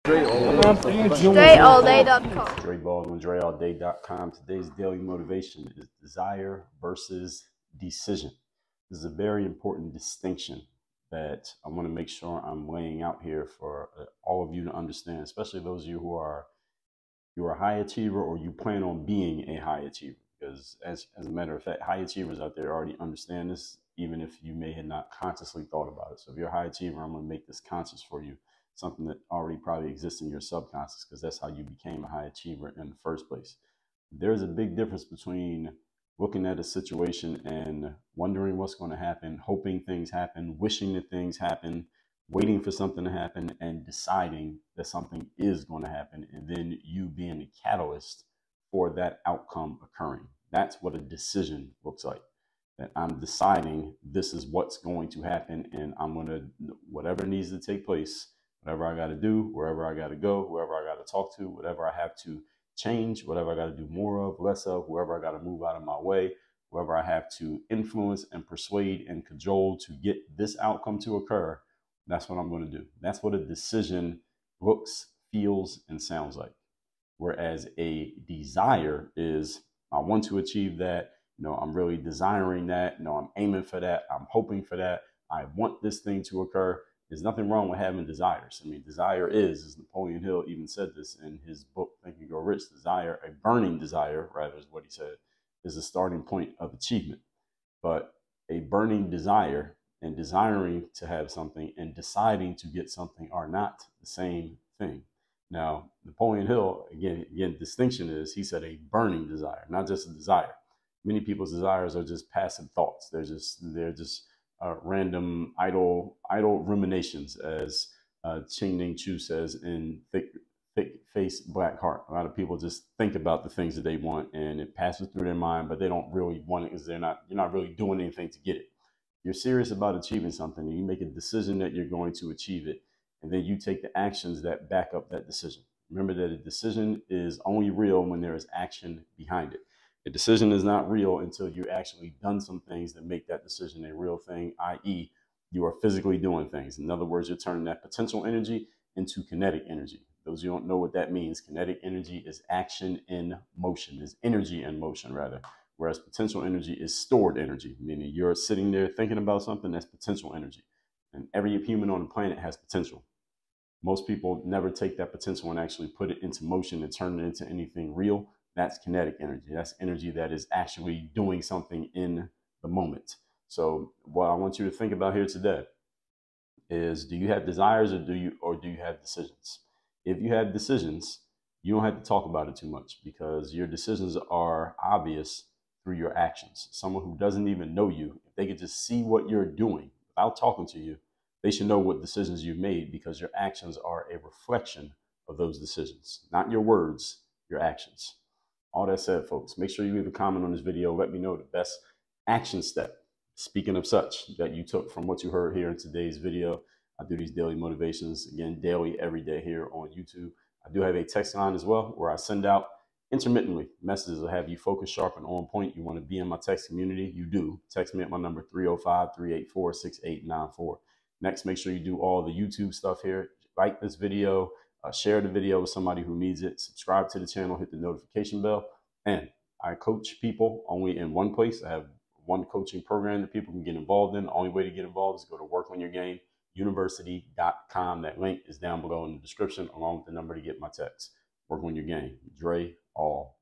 DreAllDay.com. Dre Baldwin, DreAllDay.com. Today's daily motivation is desire versus decision. This is a very important distinction that I want to make sure I'm laying out here for all of you to understand, especially those of you who are a high achiever or you plan on being a high achiever. Because as a matter of fact, high achievers out there already understand this, even if you may have not consciously thought about it. So if you're a high achiever, I'm going to make this conscious for you, something that already probably exists in your subconscious, because that's how you became a high achiever in the first place. There's a big difference between looking at a situation and wondering what's going to happen, hoping things happen, wishing that things happen, waiting for something to happen, and deciding that something is going to happen, and then you being a catalyst for that outcome occurring. That's what a decision looks like. That I'm deciding this is what's going to happen, and I'm going to, whatever needs to take place, whatever I got to do, wherever I got to go, whoever I got to talk to, whatever I have to change, whatever I got to do more of, less of, whoever I got to move out of my way, whoever I have to influence and persuade and cajole to get this outcome to occur, that's what I'm going to do. That's what a decision looks, feels, and sounds like. Whereas a desire is, I want to achieve that. I'm really desiring that. I'm aiming for that. I'm hoping for that. I want this thing to occur. There's nothing wrong with having desires. I mean, desire is, as Napoleon Hill even said this in his book, Think and Grow Rich, desire, a burning desire, rather is what he said, is the starting point of achievement. But a burning desire and desiring to have something and deciding to get something are not the same thing. Now, Napoleon Hill, again, distinction is, he said a burning desire, not just a desire. Many people's desires are just passive thoughts. They're just random, idle ruminations, as Ching-Ning Chu says in Thick Face, Black Heart. A lot of people just think about the things that they want and it passes through their mind, but they don't really want it because you're not really doing anything to get it. You're serious about achieving something and you make a decision that you're going to achieve it, and then you take the actions that back up that decision. Remember that a decision is only real when there is action behind it. A decision is not real until you've actually done some things that make that decision a real thing, i.e., you are physically doing things. In other words, you're turning that potential energy into kinetic energy. Those who don't know what that means, kinetic energy is action in motion, is energy in motion, rather. Whereas potential energy is stored energy, meaning you're sitting there thinking about something, that's potential energy. And every human on the planet has potential. Most people never take that potential and actually put it into motion and turn it into anything real. That's kinetic energy. That's energy that is actually doing something in the moment. So what I want you to think about here today is, do you have desires or do you have decisions? If you have decisions, you don't have to talk about it too much because your decisions are obvious through your actions. Someone who doesn't even know you, if they could just see what you're doing without talking to you, they should know what decisions you've made, because your actions are a reflection of those decisions, not your words, your actions. All that said, folks, make sure you leave a comment on this video. Let me know the best action step, speaking of such, that you took from what you heard here in today's video. I do these daily motivations, again, daily, every day here on YouTube. I do have a text line as well where I send out intermittently messages that have you focused, sharp, and on point. You want to be in my text community? You do. Text me at my number 305-384-6894. Next, make sure you do all the YouTube stuff here. Like this video, share the video with somebody who needs it, subscribe to the channel, hit the notification bell. And I coach people only in one place. I have one coaching program that people can get involved in. The only way to get involved is go to workonyourgameuniversity.com. That link is down below in the description, along with the number to get my text. Work on your game. Dre, all